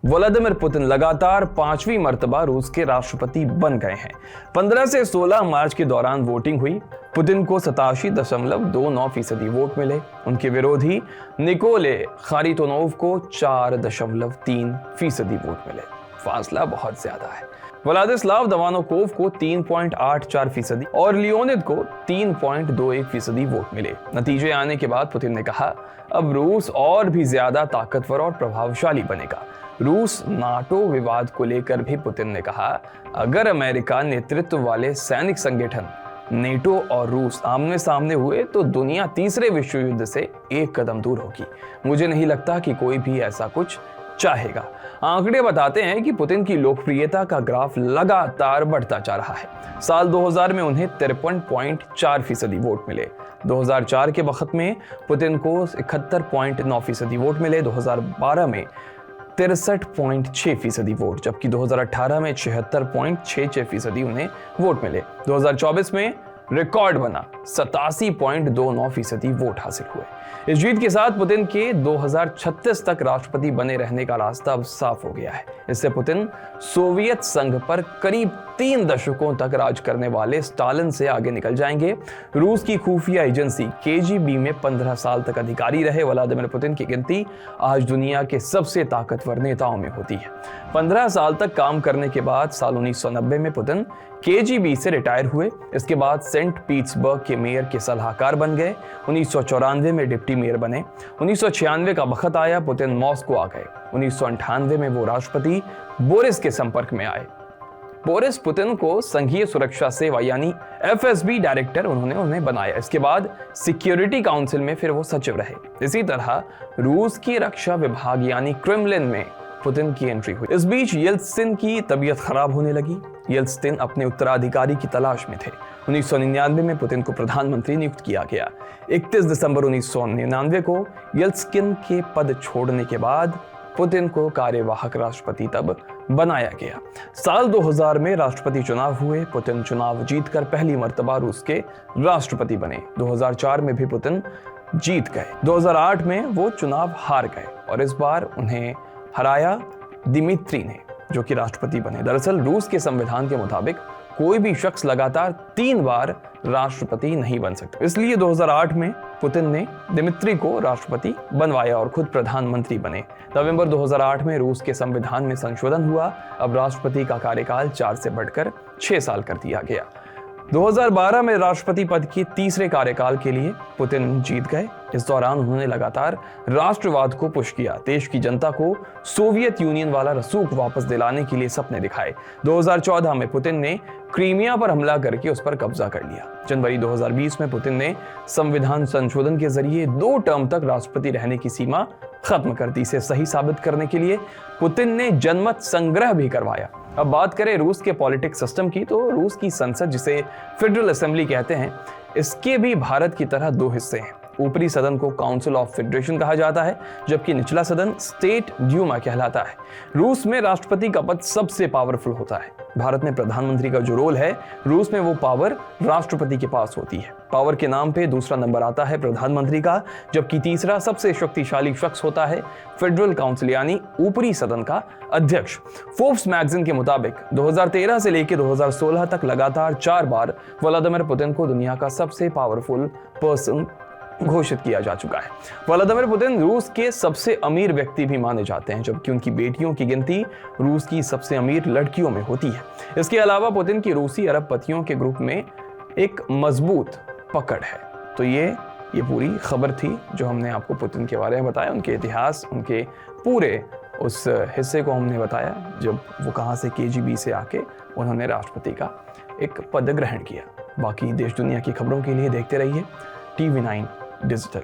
Vladimir Putin लगातार 5वीं मर्तबा रूस के राष्ट्रपति बन गए हैं। 15 से 16 मार्च के दौरान वोटिंग हुई। पुतिन को 87.29% वोट मिले। उनके विरोधी निकोले खारितोनोव को 4.3% वोट मिले। फासला बहुत ज्यादा है। व्लादिस्लाव दवानोकोव को 3.84% और लियोनिद को 3.21% वोट मिले। नतीजे आने के बाद पुतिन ने कहा, अब रूस और भी ज्यादा ताकतवर और प्रभावशाली बनेगा। रूस नाटो विवाद को लेकर भी पुतिन ने कहा, अगर अमेरिका नेतृत्व वाले सैनिक संगठन नेटो और रूस आमने सामने हुए तो दुनिया तीसरे विश्व युद्ध से एक कदम दूर होगी। मुझे नहीं लगता कि कोई भी ऐसा कुछ चाहेगा। आंकड़े बताते हैं कि पुतिन की लोकप्रियता का ग्राफ लगातार बढ़ता जा रहा है। साल 2000 में उन्हें 53.4% वोट मिले। 2004 के वक्त में पुतिन को 71.9% वोट मिले। 2012 में 63.6% वोट, जबकि 2018 में 76.66% उन्हें वोट मिले। 2024 में रिकॉर्ड बना 87.29% वोट हासिल हुए। इस जीत के साथ पुतिन के 2036 तक राष्ट्रपति बने रहने का रास्ता अब साफ हो गया है। इससे पुतिन सोवियत संघ पर करीब 3 दशकों तक राज करने वाले स्टालिन से आगे निकल जाएंगे। रूस की खुफिया एजेंसी केजीबी में 15 साल तक अधिकारी रहे व्लादिमीर पुतिन की गिनती आज दुनिया के सबसे ताकतवर नेताओं में होती है। 15 साल तक काम करने के बाद साल 1990 में पुतिन केजीबी से रिटायर हुए। इसके बाद सेंट पीटर्सबर्ग के मेयर के सलाहकार बन गए। 1994 में डिप्टी मेयर बने। 1996 का वक्त आया, पुतिन मॉस्को आ गए। 1998 में वो राष्ट्रपति बोरिस के संपर्क में आए। बोरिस पुतिन को संघीय सुरक्षा सेवा यानी एफएसबी डायरेक्टर उन्हें बनाया। इसके बाद सिक्योरिटी काउंसिल में फिर वो सचिव रहे। इसी तरह रूस की रक्षा विभाग यानी क्रेमलिन में पुतिन की एंट्री हुई। इस बीच येल्त्सिन की तबीयत खराब होने लगी। येल्त्सिन अपने उत्तराधिकारी की तलाश में थे। 1999 में पुतिन को प्रधानमंत्री नियुक्त किया गया। 31 दिसंबर 1999 को येल्त्सिन के पद छोड़ने के बाद पुतिन को कार्यवाहक राष्ट्रपति तब बनाया गया। साल 2000 में राष्ट्रपति चुनाव हुए। पुतिन चुनाव जीतकर पहली मर्तबा रूस के राष्ट्रपति बने। 2004 में भी पुतिन जीत गए। 2008 में वो चुनाव हार गए और इस बार उन्हें हराया दिमित्री ने, जो कि राष्ट्रपति बने। दरअसल रूस के संविधान के मुताबिक कोई भी शख्स लगातार 3 बार राष्ट्रपति नहीं बन सकता। इसलिए 2008 में पुतिन ने दिमित्री को राष्ट्रपति बनवाया और खुद प्रधानमंत्री बने। नवंबर 2008 में रूस के संविधान में संशोधन हुआ। अब राष्ट्रपति का कार्यकाल 4 से बढ़कर 6 साल कर दिया गया। 2012 में राष्ट्रपति पद के तीसरे कार्यकाल के लिए पुतिन जीत गए। इस दौरान उन्होंने लगातार राष्ट्रवाद को पुश किया। देश की जनता को सोवियत यूनियन वाला रसूख वापस दिलाने के लिए सपने दिखाए। 2014 में पुतिन ने क्रीमिया पर हमला करके उस पर कब्जा कर लिया। जनवरी 2020 में पुतिन ने संविधान संशोधन के जरिए 2 टर्म तक राष्ट्रपति रहने की सीमा खत्म कर दी। इसे सही साबित करने के लिए पुतिन ने जनमत संग्रह भी करवाया। अब बात करें रूस के पॉलिटिक्स सिस्टम की, तो रूस की संसद, जिसे फेडरल असेंबली कहते हैं, इसके भी भारत की तरह 2 हिस्से हैं। ऊपरी सदन को काउंसिल ऑफ फेडरेशन कहा जाता है, जबकि निचला सदन स्टेट ड्यूमा कहलाता है। रूस में राष्ट्रपति का पद सबसे पावरफुल होता है। भारत में प्रधानमंत्री का जो रोल है, रूस में वो पावर राष्ट्रपति के पास होती है। पावर के नाम पे दूसरा नंबर आता है प्रधानमंत्री का, जबकि तीसरा सबसे शक्तिशाली शख्स होता है फेडरल काउंसिल यानी ऊपरी सदन का अध्यक्ष। फोर्ब्स मैगजीन के मुताबिक 2013 से लेकर 2016 तक लगातार 4 बार व्लादिमीर पुतिन को दुनिया का सबसे पावरफुल पर्सन घोषित किया जा चुका है। व्लादिमीर पुतिन रूस के सबसे अमीर व्यक्ति भी माने जाते हैं, जबकि उनकी बेटियों की गिनती रूस की सबसे अमीर लड़कियों में होती है। इसके अलावा पुतिन की रूसी अरबपतियों के ग्रुप में एक मजबूत पकड़ है। तो ये पूरी खबर थी जो हमने आपको पुतिन के बारे में बताया, उनके इतिहास, उनके पूरे उस हिस्से को हमने बताया जब वो कहाँ से केजीबी से आके उन्होंने राष्ट्रपति का एक पद ग्रहण किया। बाकी देश दुनिया की खबरों के लिए देखते रहिए TV9 डिजिटल।